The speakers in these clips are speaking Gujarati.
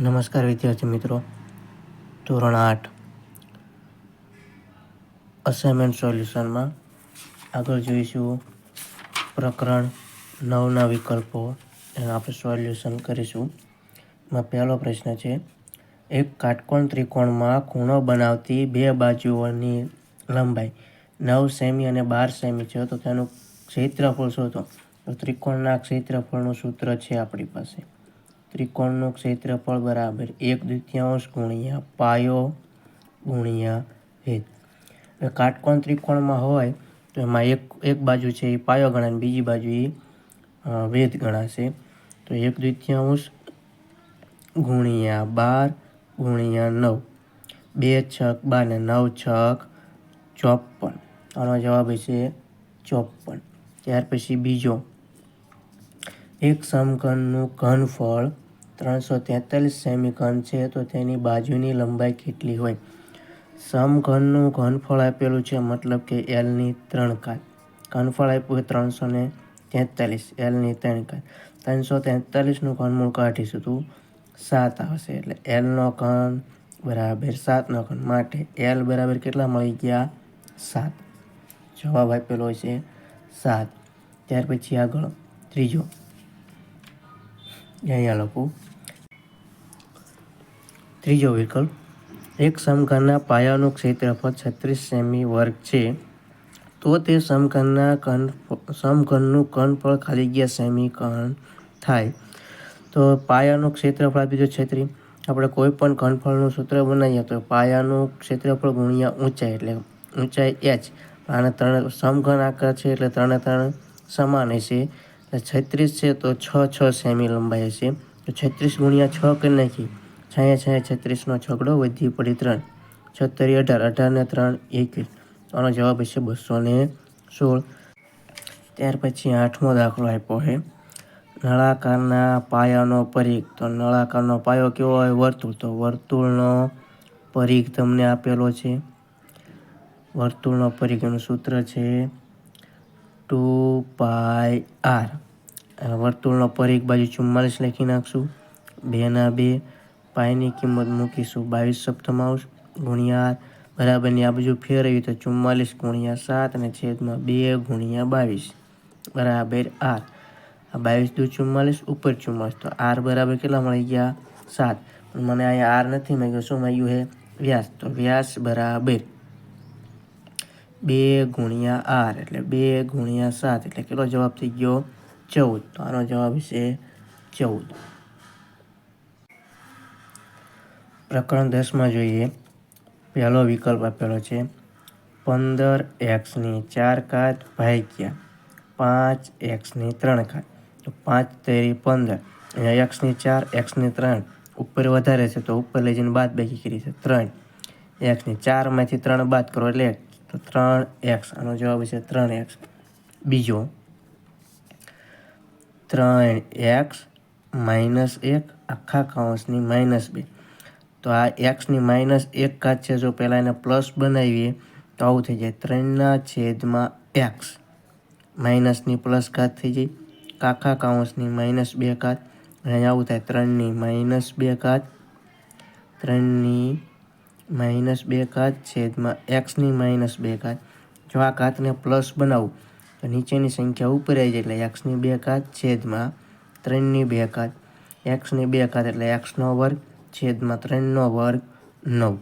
નમસ્કાર વિદ્યાર્થી મિત્રો, ધોરણ 8 અસાઇનમેન્ટ સોલ્યુશનમાં આગળ જોઈશું પ્રકરણ 9ના વિકલ્પો. એનું આપણે સોલ્યુશન કરીશું. એમાં પહેલો પ્રશ્ન છે, એક કાટકોણ ત્રિકોણમાં ખૂણો બનાવતી બે બાજુઓની લંબાઈ 9 સેમી અને 12 સેમી છે, તો તેનું ક્ષેત્રફળ શોધો. તો ત્રિકોણના ક્ષેત્રફળનું સૂત્ર છે આપણી પાસે. ત્રિકોણનું ક્ષેત્રફળ બરાબર 1/2 ગુણ્યા પાયો ગુણ્યા વેધ. કાટકોણ ત્રિકોણમાં હોય તો એમાં એક બાજુ છે એ પાયો ગણાય, બીજી બાજુ એ વેધ ગણાશે. તો 1/2 ગુણ્યા 12 ગુણ્યા 9, 2 છક 12 ને 9 છક 54. આનો જવાબ હશે 54. ત્યાર પછી બીજો, એક સમઘનનું ઘનફળ 343 સેમી ઘન છે, તો તેની બાજુની લંબાઈ કેટલી હોય? સમઘનનું ઘનફળ આપેલું છે, મતલબ કે Lની 3 ઘાત. ઘનફળ આપ્યું હોય 343, Lની 3 ઘાત. 343નું ઘનમૂળ કાઢીશું તો 7 આવશે. એટલે Lનો ઘન બરાબર 7નો ઘન. માટે L બરાબર કેટલા મળી ગયા? 7. જવાબ આપેલો છે 7. ત્યાર પછી આગળ ત્રીજો, અહીંયા લખું. ત્રીજો વિકલ્પ, એક સમઘનના પાયાનું ક્ષેત્રફળ 36 સેમી વર્ગ છે, તો તે સમઘનનું ઘનફળ ખાલી જગ્યા સેમી ઘન થાય. તો પાયાનું ક્ષેત્રફળ આપી દીધું 36. આપણે કોઈ પણ ઘનફળનું સૂત્ર બનાવીએ તો પાયાનું ક્ષેત્રફળ ગુણ્યા ઊંચાઈ, એટલે ઊંચાઈ h. આને 3 સમઘન આકાર છે એટલે 3 સમાન હશે. એટલે 36 છે તો 6 સેમી લંબાઈ હશે. તો 36 ગુણ્યા 6 કરી નાખી, 36નો છગડો વધી પડી 3, 6 18, 18 ને 3 21. આનો જવાબ હશે 216. ત્યાર પછી 8મો દાખલો આપ્યો છે, નળાકારના પાયાનો પરિઘ. તો નળાકારનો પાયો કેવો હોય? વર્તુળ. તો વર્તુળનો પરિઘ તમને આપેલો છે. વર્તુળનો પરિઘનું સૂત્ર છે 2πr. વર્તુળનો પરિઘ બાજુ 44 લખી નાખશું, 2/2. પાયની કિંમત મૂકીશું 22 સપ્તમાંશ ગુણ્યા બરાબરની આ બાજુ ફેરવી તો 44 ગુણ્યા 7 અને છેદમાં 2 ગુણ્યા 22 બરાબર r. આ 22 દુ 44, ઉપર 44, તો r બરાબર કેટલા મળી ગયા? 7. પણ મને અહીંયા r નથી મળ્યું, શું મળ્યું છે? વ્યાસ. તો વ્યાસ બરાબર 2 ગુણ્યા r, એટલે 2 ગુણ્યા 7, એટલે કેટલો જવાબ થઈ ગયો? 14. તો આનો જવાબ છે 14. પ્રકરણ 10માં જોઈએ. પહેલો વિકલ્પ આપેલો છે, 15x ની 4 ઘાત ભાગ્યા 5x ની 3 ઘાત. તો 5 તેરી 15, અહીંયા x ની 4, x ની 3, ઉપર વધારે છે તો ઉપર લઈ જઈને બાદબાકી કરી છે 3. x ની 4માંથી 3 બાદ કરો એટલે 1, તો 3x. આનો જવાબ છે 3x. બીજો, 3x -1 આખા કૌંસની -2. તો આ x ની -1 ઘાત છે, જો પહેલાં એને પ્લસ બનાવીએ તો આવું થઈ જાય 3/x. માઇનસની પ્લસ ઘાત થઈ જાય, આખા કૌંસની -2 ઘાત. અહીંયા આવું થાય 3ની -2 ઘાત, 3ની -2 ઘાત છેદમાં x ની -2 ઘાત. જો આ ઘાતને પ્લસ બનાવું તો નીચેની સંખ્યા ઉપર આવી જાય, એટલે x ની 2 ઘાત છેદમાં 3ની 2 ઘાત. x ની 2 ઘાત એટલે x નો વર્ગ છેદમાં 3નો વર્ગ 9.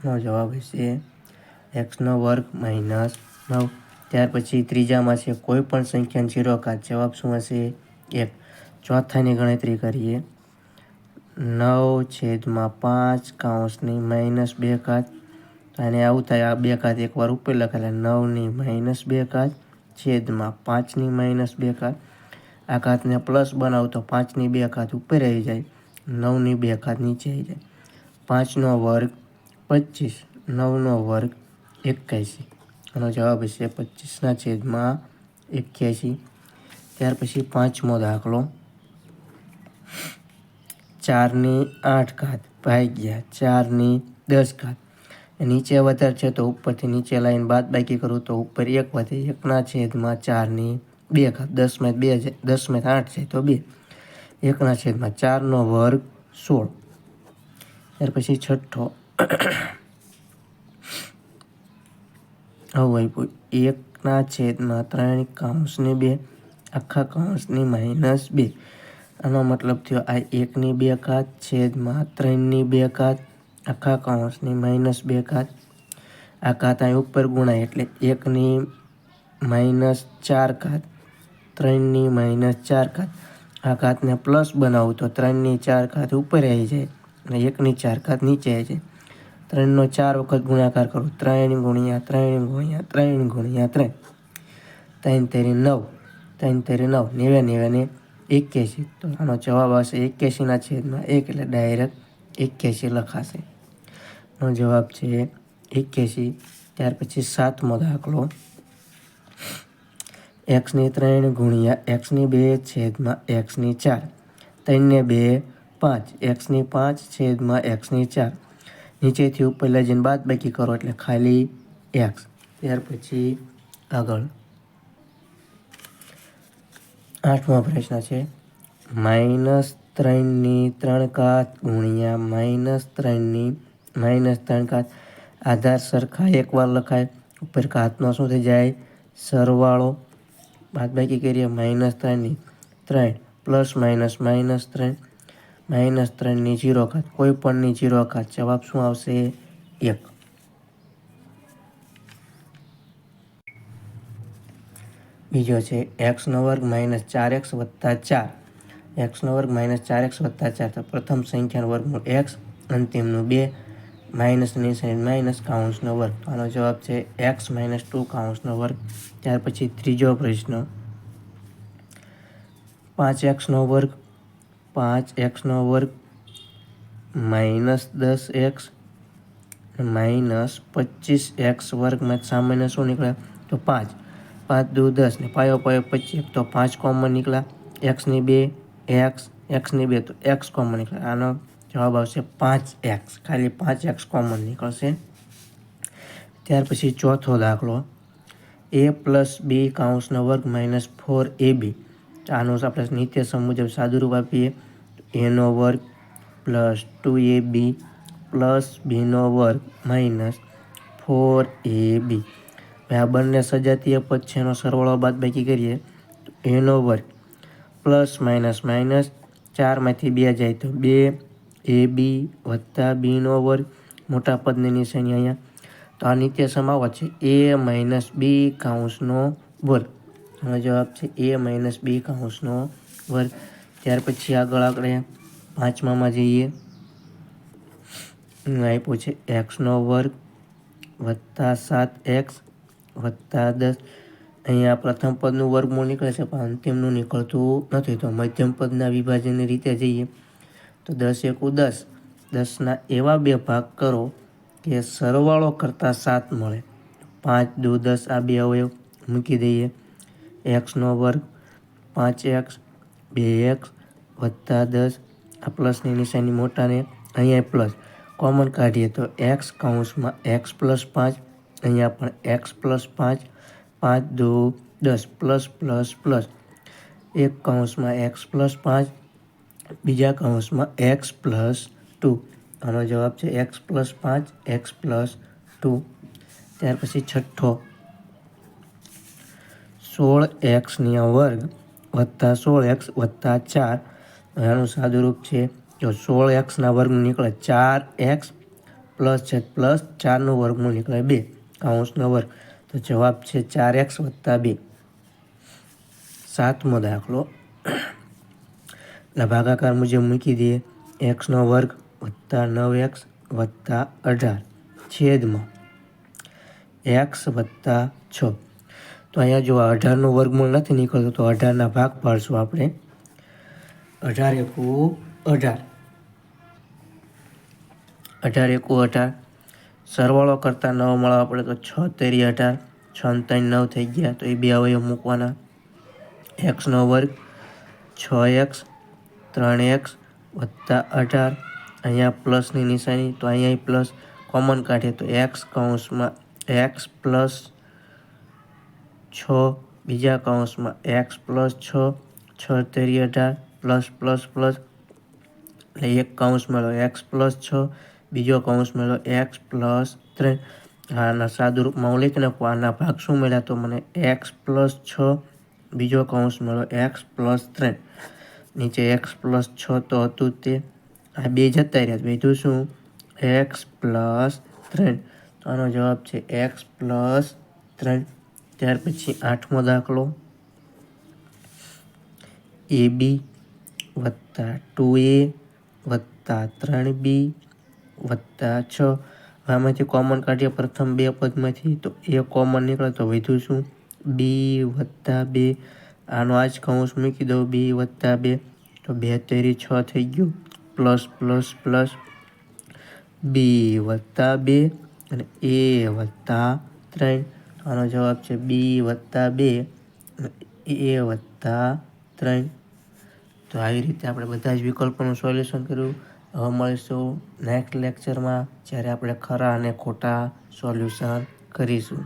નો જવાબ હશે x નો વર્ગ -9. ત્યાર પછી ત્રીજામાં છે, કોઈ પણ સંખ્યાની 0 ઘાત. જવાબ શું હશે? 1. ચોથાની ગણતરી કરીએ, 9/5 કૌંસની -2 ઘાત. તો એને આવું થાય, આ 2 ઘાત એકવાર ઉપર લખાય, 9ની -2 ઘાત છેદમાં 5ની -2 ઘાત. આ ઘાતને પ્લસ બનાવું તો 5ની 2 ઘાત ઉપર આવી જાય, 9ની 2 ઘાત નીચે આવી જાય. 5નો વર્ગ 25, 9નો વર્ગ 81. આનો જવાબ હશે 25/81. ત્યાર પછી 5મો દાખલો, 4ની 8 ઘાત ભાગ્યા 4ની 10 ઘાત. નીચે વધારે છે તો ઉપરથી નીચે લાઈન બાદબાકી કરું તો ઉપર 1 વધે, 1/4ની 2 ઘાત. 10માંથી 8 છે તો 2. 1/4નો વર્ગ 16. ત્યાર પછી છઠ્ઠો હવે 1/3 કૌંસની 2 આખા કૌંસની -2. આનો મતલબ થયો આ 1/2 છેદમાં 3/2 આખા કૌંસની -2. આ ઘાત અહીં ઉપર ગુણાય એટલે 1/-4, 3/-4. આ ઘાતને પ્લસ બનાવું તો 3/4 ઉપર આવી જાય અને 1/4 નીચે આવી જાય. 3નો 4 વખત ગુણાકાર કરું 3 × 3 × 3 × 3. 3 તેરી 9, 3 તેરી 9, 9 ને 81. તો આનો જવાબ આવશે 81/1 એટલે ડાયરેક્ટ 81 લખાશે. નો જવાબ છે 81. ત્યાર પછી 7મો દાખલો x3 × x2 છેદમાં x4. 3 2 5 x5 છેદમાં x4. નીચેથી ઉપર લઈ જઈને બાદબાકી કરો એટલે ખાલી x. ત્યાર પછી આગળ 8મો પ્રશ્ન છે -3/3 × -3 આધાર સરખા એકવાર લખાય. ઉપર ઘાતનો શું થઈ જાય? સરવાળો. બાદબાકી કરીએ -3 પ્લસ માઇનસ -3 -3 0 ઘાત, કોઈ પણની 0 ઘાત. જવાબ શું આવશે? 1. બીજો છે x2 - 4x + 4. x2 - 4x + 4. તો પ્રથમ સંખ્યાનું વર્ગમૂળ x, અંતિમનું 2, માઇનસની નિશાની માઇનસ, કૌંસનો વર્ગ. આનો જવાબ છે x - 2 કૌંસનો વર્ગ. ત્યાર પછી ત્રીજો પ્રશ્ન 5x2 - 5x2 -10x -25x2 સામાન્ય શું નીકળે? તો 5. 5 દુ 10 ને પાયો 25, તો 5 કોમન નીકળ્યા. x2 x2 તો x કોમન નીકળે. આનો જવાબ આવશે 5x. ખાલી 5x કોમન નીકળશે. ત્યાર પછી ચોથો દાખલો a + b કૌંસનો વર્ગ -4ab. આનું આપણે નિત્યસમ મુજબ સાદુરૂપ આપીએ a² + 2ab + b² - 4ab. આ બંને સજાતીય પદ છે. એનો સરવાળો બાદબાકી કરીએ તો a² પ્લસ માઇનસ માઇનસ 4માંથી 2 જાય તો 2ab + b². મોટા પદની નિશાની અહીંયા. તો આ નિત્યસમ આવો છે a - b કૌંસનો વર્ગ. આનો જવાબ છે a - b કૌંસનો વર્ગ. ત્યાર પછી આગળ આપણે 5મામાં જઈએ. આપ્યું છે x² + 7x + 10. અહીંયા પ્રથમ પદનું વર્ગમૂળ નીકળે છે પણ અંતિમનું નીકળતું નથી. તો મધ્યમ પદના વિભાજનની રીતે જઈએ તો 10 × 1 = 10. 10ના એવા 2 ભાગ કરો કે સરવાળો કરતાં 7 મળે. 5 દુ 10 આ 2 અવયવ મૂકી દઈએ. x², 5x, 2x + 10. આ પ્લસની નિશાની મોટાને અહીંયા પ્લસ કોમન કાઢીએ તો x કૌંસમાં x + 5. અહીંયા પણ x + 5. 5 દુ 10 પ્લસ પ્લસ પ્લસ. એક કૌંસમાં x + 5, બીજા કૌંસમાં x + 2. આનો જવાબ છે x + 5 x + 2. ત્યાર પછી છઠ્ઠો 16x² + 16x + 4. આનું સાદુરૂપ છે જો 16x² નીકળે 4x પ્લસ છે પ્લસ 4નું વર્ગમૂળ નીકળે 2 કૌંસનો વર્ગ. તો જવાબ છે 4x + 2. 7મો દાખલો ભાગાકાર મુજબ મૂકી દઈએ x² + 9x + 18 છેદમાં x + 6. તો અહીંયા જો 18નું વર્ગમૂળ નથી નીકળતું તો 18ના ભાગ પાડશું આપણે. 18 × 1 = 18. 18 × 1 = 18. સરવાળો કરતાં 9 મળવા પડે તો 6 તેરી 18. 6 ને 3 9 થઈ ગયા. તો એ 2 અવયવ મૂકવાના. x² 6x 3x + 18. અહીંયા પ્લસની નિશાની તો અહીંયા પ્લસ કોમન કાઢીએ તો x કૌંસમાં x + 6, બીજા કૌંસમાં x + 6. 6 તેરી 18 પ્લસ પ્લસ પ્લસ એટલે એક કૌંસ મળ્યો x પ્લસ 6, બીજો કૌંસ મળ્યો x પ્લસ 3. આના સાદું રૂપમાં હું લખી નાખું. આના ભાગ શું મળ્યા તો મને x પ્લસ 6, બીજો કૌંસ મળ્યો x પ્લસ 3. નીચે x પ્લસ 6 તો હતું તે, આ બે જતા રહ્યા, બીજું શું x પ્લસ 3. તો આનો જવાબ છે x પ્લસ 3. ત્યાર પછી 8મો દાખલો, AB વત્તા 2A વત્તા 3B વત્તા 6. આમાંથી કોમન કાઢીએ પ્રથમ બે પદમાંથી, તો એ કોમન નીકળે તો વધ્યું શું B વત્તા 2. આનો આ જ કૌંસ મૂકી દઉં B વત્તા 2, તો 2 તેરી 6 થઈ ગયું. પ્લસ પ્લસ પ્લસ B વત્તા 2 અને A વત્તા 3. આનો જવાબ છે B વત્તા 2 અને A વત્તા 3. તો આવી રીતે આપણે બધા જ વિકલ્પોનું સોલ્યુશન કર્યું. હવે મળીશું નેક્સ્ટ લેક્ચરમાં, જ્યારે આપણે ખરા અને ખોટા સોલ્યુશન કરીશું.